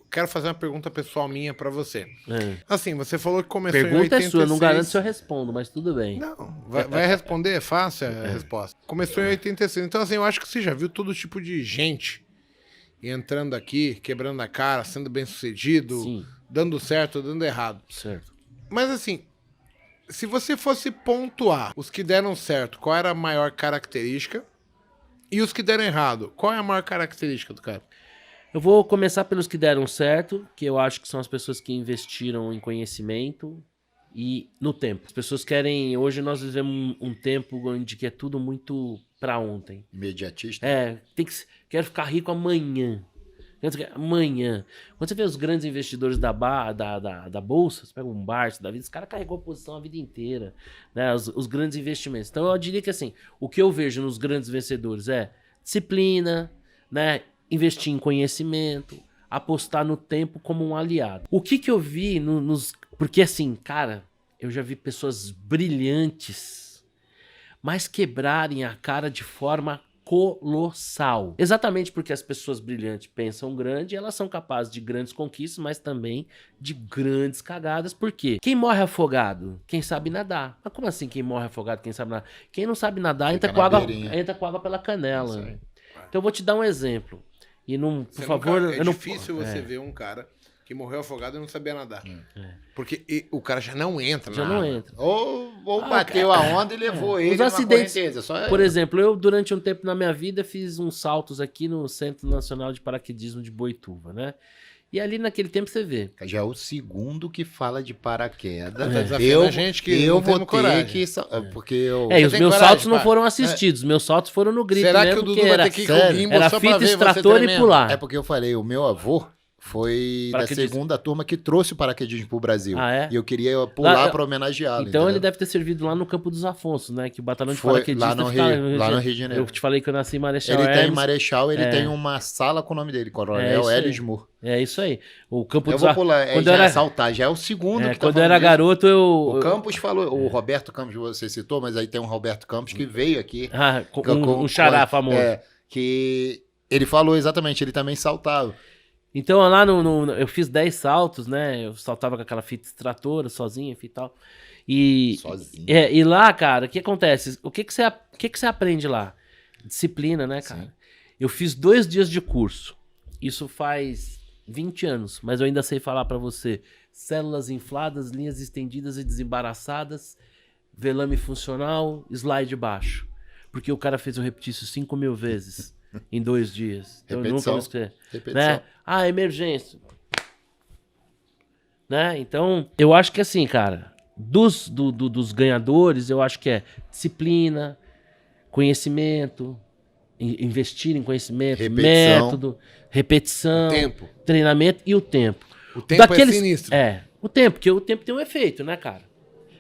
Quero fazer uma pergunta pessoal minha pra você. É. Assim, você falou que começou em Pergunta 86... é sua, não garanto se eu respondo, mas tudo bem. Não, vai responder, é fácil a resposta. Começou em 86. Então, assim, eu acho que você já viu todo tipo de gente entrando aqui, quebrando a cara, sendo bem-sucedido, Sim. dando certo, dando errado. Certo. Mas, assim, se você fosse pontuar os que deram certo, qual era a maior característica? E os que deram errado, qual é a maior característica do cara? Eu vou começar pelos que deram certo, que eu acho que são as pessoas que investiram em conhecimento e no tempo. As pessoas querem... Hoje nós vivemos um tempo onde que é tudo muito pra ontem. Imediatista? Quero ficar rico amanhã. Amanhã. Quando você vê os grandes investidores da Bolsa, você pega um Barça da vida, esse cara carregou a posição a vida inteira. Né? Os grandes investimentos. Então eu diria que assim, o que eu vejo nos grandes vencedores é disciplina, né? Investir em conhecimento, apostar no tempo como um aliado. O que eu vi Porque assim, cara, eu já vi pessoas brilhantes, mas quebrarem a cara de forma colossal. Exatamente porque as pessoas brilhantes pensam grande, elas são capazes de grandes conquistas, mas também de grandes cagadas. Por quê? Quem morre afogado? Quem sabe nadar. Mas como assim quem morre afogado? Quem sabe nadar? Quem não sabe nadar entra com água pela canela. Então eu vou te dar um exemplo. E não, por favor... É difícil você ver um cara que morreu afogado e não sabia nadar. Porque o cara já não entra na água. não entra. Ou bateu a onda e levou ele Os numa acidentes, correnteza. por exemplo, eu durante um tempo na minha vida fiz uns saltos aqui no Centro Nacional de Paraquedismo de Boituva, né? E ali naquele tempo você vê. Já é o segundo que fala de paraquedas. Eu vou ter que... Porque eu... E os meus saltos não foram assistidos. Meus saltos foram no grito. Será mesmo, que o Dudu vai ter que ir com o gimbal era só pra fita ver você extrator e tremendo? pular. É porque eu falei, o meu avô foi da segunda turma que trouxe o paraquedismo pro Brasil. Ah, é? E eu queria pular para homenageá-lo. Então ele deve ter servido lá no Campo dos Afonsos, né? Que o batalhão de paraquedistas lá no Rio de Janeiro. Eu te falei que eu nasci em Marechal Ele Hermes. tem Marechal, ele tem uma sala com o nome dele, Coronel Hélio de Moore. É isso aí. O Campo dos Afonsos. Eu vou pular, quando era saltar, já é o segundo que tá quando eu era garoto, O Campos falou, o Roberto Campos você citou, mas aí tem um Roberto Campos que veio aqui. Um xará famoso. Que ele falou exatamente, ele também saltava. Então lá eu fiz 10 saltos, né? Eu saltava com aquela fita extratora, sozinho e tal. Sozinho? E lá, cara, o que acontece? O que você aprende lá? Disciplina, né, cara? Sim. Eu fiz 2 dias de curso. Isso faz 20 anos, mas eu ainda sei falar pra você. Células infladas, linhas estendidas e desembaraçadas, velame funcional, slide baixo. Porque o cara fez eu repetir isso 5.000 vezes. Em 2 dias. Então, eu nunca vou esquecer. Né? Emergência. Né? Então, eu acho que assim, cara, dos ganhadores, eu acho que é disciplina, conhecimento, investir em conhecimento, método, repetição, treinamento e o tempo. O tempo é sinistro. O tempo, porque o tempo tem um efeito, né, cara?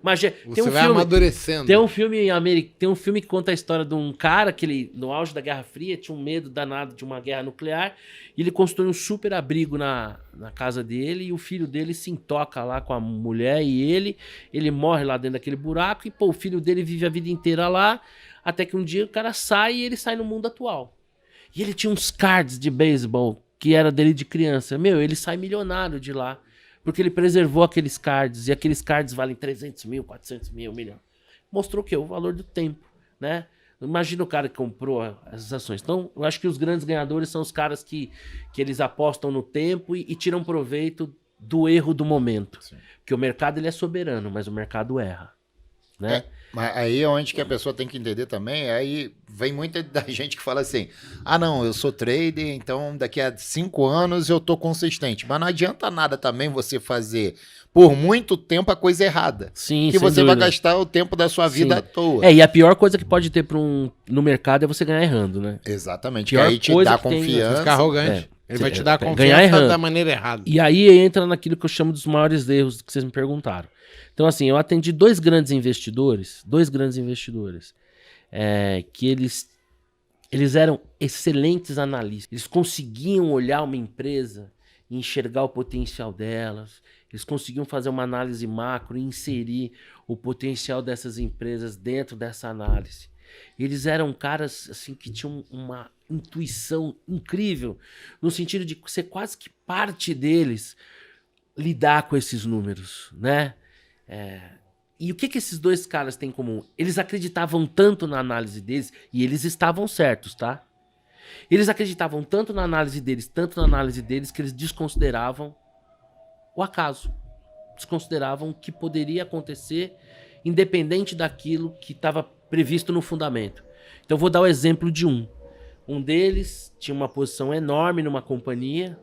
Mas você vai amadurecendo. Tem um filme que conta a história de um cara que ele, no auge da Guerra Fria, tinha um medo danado de uma guerra nuclear, e ele construiu um super abrigo na casa dele, e o filho dele se intoca lá com a mulher e ele morre lá dentro daquele buraco, e o filho dele vive a vida inteira lá, até que um dia o cara sai e ele sai no mundo atual. E ele tinha uns cards de beisebol que era dele de criança. Ele sai milionário de lá. Porque ele preservou aqueles cards, e aqueles cards valem 300 mil, 400 mil, 1 milhão. Mostrou o quê? O valor do tempo, né? Imagina o cara que comprou essas ações. Então, eu acho que os grandes ganhadores são os caras que eles apostam no tempo e tiram proveito do erro do momento. Sim. Porque o mercado ele é soberano, mas o mercado erra, né? Mas aí é onde que a pessoa tem que entender também, aí vem muita da gente que fala assim, não, eu sou trader, então daqui a 5 anos eu tô consistente. Mas não adianta nada também você fazer por muito tempo a coisa errada. Sim, que você vai gastar o tempo da sua vida à toa. E a pior coisa que pode ter no mercado é você ganhar errando, né? Exatamente, que aí te dá confiança. Ficar arrogante. Ele vai te dar confiança ganhar errando. Da maneira errada. E aí entra naquilo que eu chamo dos maiores erros que vocês me perguntaram. Então, assim, eu atendi 2 grandes investidores, que eles eram excelentes analistas. Eles conseguiam olhar uma empresa e enxergar o potencial delas. Eles conseguiam fazer uma análise macro e inserir o potencial dessas empresas dentro dessa análise. Eles eram caras assim que tinham uma intuição incrível, no sentido de ser quase que parte deles lidar com esses números, né? E o que esses dois caras têm em comum? Eles acreditavam tanto na análise deles, e eles estavam certos, tá? Eles acreditavam tanto na análise deles, que eles desconsideravam o acaso. Desconsideravam o que poderia acontecer, independente daquilo que estava previsto no fundamento. Então, eu vou dar o exemplo de um. Um deles tinha uma posição enorme numa companhia,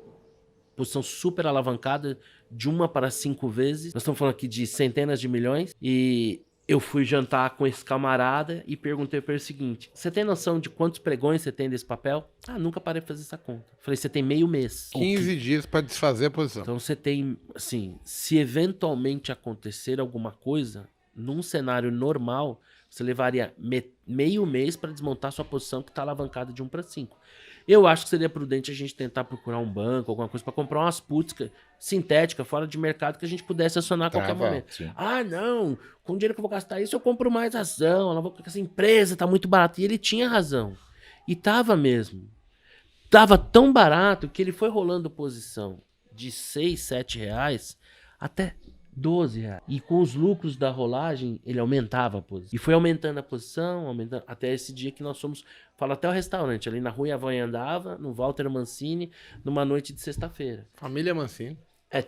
posição super alavancada, de 1 para 5 vezes. Nós estamos falando aqui de centenas de milhões. E eu fui jantar com esse camarada e perguntei para ele o seguinte: você tem noção de quantos pregões você tem desse papel? Ah, nunca parei de fazer essa conta. Falei, você tem meio mês. 15 dias para desfazer a posição. Então você tem, assim, se eventualmente acontecer alguma coisa, num cenário normal, você levaria meio mês para desmontar sua posição que está alavancada de 1 para 5. Eu acho que seria prudente a gente tentar procurar um banco, alguma coisa, para comprar umas puts sintéticas fora de mercado que a gente pudesse acionar a qualquer momento. Sim. Ah, não, com o dinheiro que eu vou gastar isso, eu compro mais ação, porque essa empresa tá muito barata. E ele tinha razão. E tava mesmo. Tava tão barato que ele foi rolando posição de 6, 7 reais até 12 reais. E com os lucros da rolagem, ele aumentava a posição. E foi aumentando a posição, aumentando, até esse dia que nós fomos, falo até o restaurante, ali na Rua Iavãe-Andava, no Walter Mancini, numa noite de sexta-feira. Família Mancini.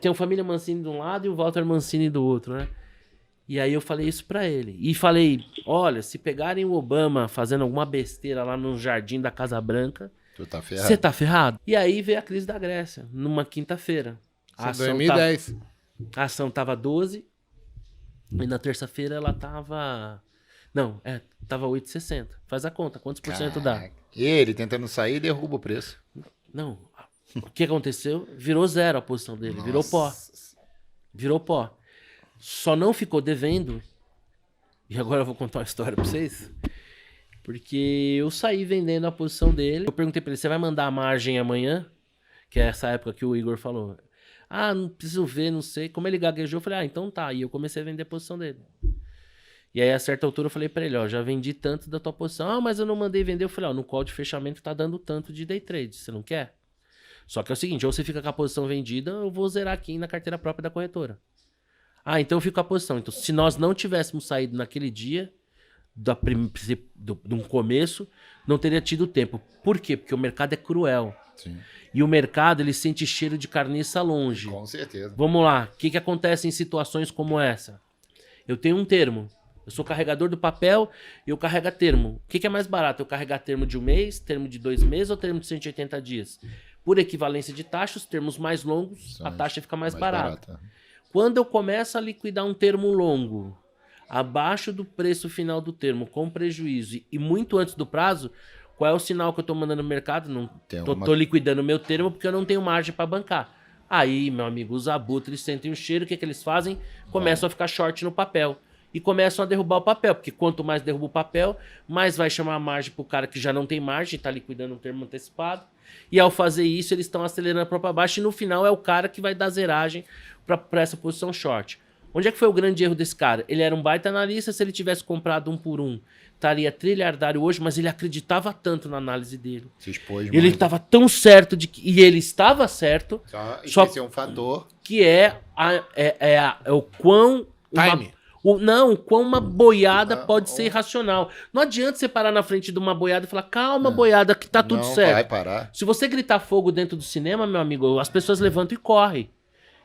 Tem o Família Mancini de um lado e o Walter Mancini do outro, né? E aí eu falei isso pra ele. E falei, olha, se pegarem o Obama fazendo alguma besteira lá no jardim da Casa Branca, Tu tá ferrado. você tá ferrado? E aí veio a crise da Grécia, numa quinta-feira. Isso é 2010. A ação tava 12 e na terça-feira ela tava... Não, tava 8,60. Faz a conta, quantos por cento dá? E ele tentando sair, derruba o preço. Não, o que aconteceu? Virou zero a posição dele, virou pó. Virou pó. Só não ficou devendo, e agora eu vou contar uma história pra vocês, porque eu saí vendendo a posição dele. Eu perguntei pra ele, você vai mandar a margem amanhã? Que é essa época que o Igor falou. Ah, não preciso ver, não sei. Como ele gaguejou, eu falei, então tá. E eu comecei a vender a posição dele. E aí, a certa altura, eu falei pra ele, ó, já vendi tanto da tua posição. Ah, mas eu não mandei vender. Eu falei, ó, no call de fechamento tá dando tanto de day trade. Você não quer? Só que é o seguinte, ou você fica com a posição vendida, eu vou zerar aqui na carteira própria da corretora. Ah, então eu fico com a posição. Então, se nós não tivéssemos saído naquele de um começo, não teria tido tempo. Por quê? Porque o mercado é cruel. Sim. E o mercado, ele sente cheiro de carniça longe. Com certeza. Vamos lá. O que acontece em situações como essa? Eu tenho um termo. Eu sou carregador do papel e eu carrego a termo. O que é mais barato? Eu carregar termo de 1 mês, termo de 2 meses ou termo de 180 dias? Por equivalência de taxa, os termos mais longos, a taxa fica mais barata. Quando eu começo a liquidar um termo longo, abaixo do preço final do termo, com prejuízo e muito antes do prazo, qual é o sinal que eu estou mandando no mercado? Não tô liquidando o meu termo porque eu não tenho margem para bancar. Aí, meu amigo, os abutres sentem o cheiro, o que eles fazem? Começam a ficar short no papel. E começam a derrubar o papel, porque quanto mais derruba o papel, mais vai chamar a margem para o cara que já não tem margem, está liquidando um termo antecipado. E ao fazer isso, eles estão acelerando para baixo e no final é o cara que vai dar zeragem para essa posição short. Onde é que foi o grande erro desse cara? Ele era um baita analista, se ele tivesse comprado 1 por 1, estaria trilhardário hoje, mas ele acreditava tanto na análise dele. Se expôs ele estava tão certo de que... E ele estava certo. Só é um fator. Que é o quão... Time. Quão uma boiada pode ser irracional. Não adianta você parar na frente de uma boiada e falar, calma, boiada, que tá tudo certo. Não vai parar. Se você gritar fogo dentro do cinema, meu amigo, as pessoas levantam e correm.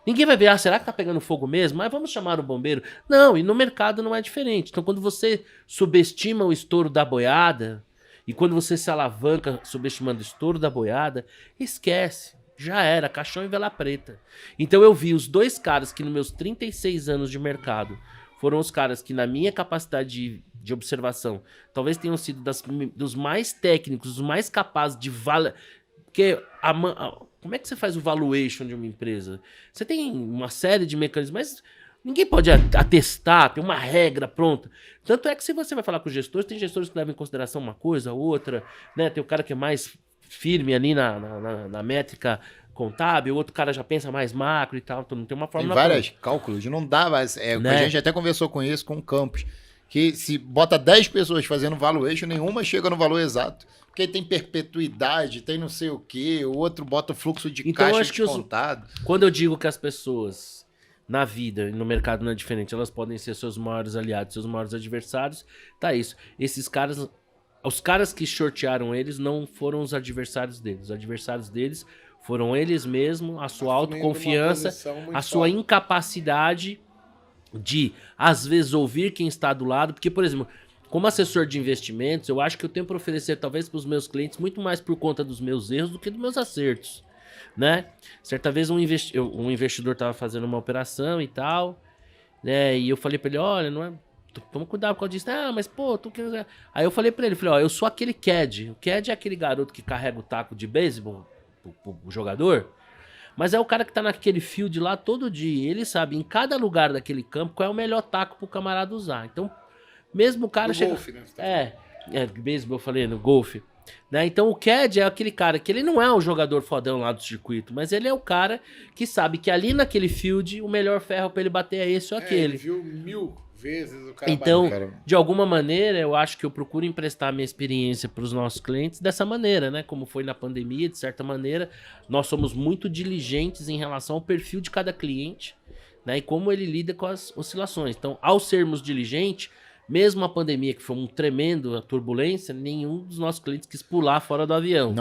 Ninguém vai ver, será que tá pegando fogo mesmo? Mas vamos chamar o bombeiro. Não, e no mercado não é diferente. Então, quando você subestima o estouro da boiada, e quando você se alavanca subestimando o estouro da boiada, esquece. Já era, caixão e vela preta. Então, eu vi os dois caras que nos meus 36 anos de mercado foram os caras que, na minha capacidade de observação, talvez tenham sido dos mais técnicos, dos mais capazes de porque como é que você faz o valuation de uma empresa? Você tem uma série de mecanismos, mas ninguém pode atestar, tem uma regra pronta. Tanto é que se você vai falar com gestores, tem gestores que levam em consideração uma coisa, outra, né? Tem o cara que é mais firme ali na métrica contábil, outro cara já pensa mais macro e tal, então não tem uma forma... Tem vários cálculos, não dá, mas a gente até conversou com isso com o Campos, que se bota 10 pessoas fazendo valuation, nenhuma chega no valor exato. Porque tem perpetuidade, tem não sei o quê, o outro bota o fluxo de Então, eu caixa acho que descontado. quando eu digo que as pessoas na vida e no mercado não é diferente, elas podem ser seus maiores aliados, seus maiores adversários, tá isso. Esses caras, os caras que shortearam eles não foram os adversários deles. Os adversários deles foram eles mesmos, a sua autoconfiança, a sua incapacidade de, às vezes, ouvir quem está do lado. Porque, por exemplo, como assessor de investimentos, eu acho que eu tenho para oferecer, talvez, para os meus clientes, muito mais por conta dos meus erros do que dos meus acertos, né? Certa vez um investidor estava fazendo uma operação e tal, né? E eu falei para ele, olha, não é... Toma cuidado com isso. Ah, mas pô, tu quer... Aí eu falei para ele, ó, eu sou aquele CAD. O CAD é aquele garoto que carrega o taco de beisebol pro jogador. Mas é o cara que tá naquele field lá todo dia. Ele sabe em cada lugar daquele campo qual é o melhor taco pro camarada usar. Então, mesmo o cara chega... golfe, né? Beisebol, eu falei, no golfe. Né? Então o CAD é aquele cara que ele não é o jogador fodão lá do circuito, mas ele é o cara que sabe que ali naquele field o melhor ferro pra ele bater é esse ou aquele. Ele viu 1000 vezes o cara Então, bater. de alguma maneira, eu acho que eu procuro emprestar minha experiência para os nossos clientes dessa maneira, né? Como foi na pandemia, de certa maneira, nós somos muito diligentes em relação ao perfil de cada cliente, né? E como ele lida com as oscilações. Então, ao sermos diligentes, mesmo a pandemia, que foi um tremendo turbulência, nenhum dos nossos clientes quis pular fora do avião.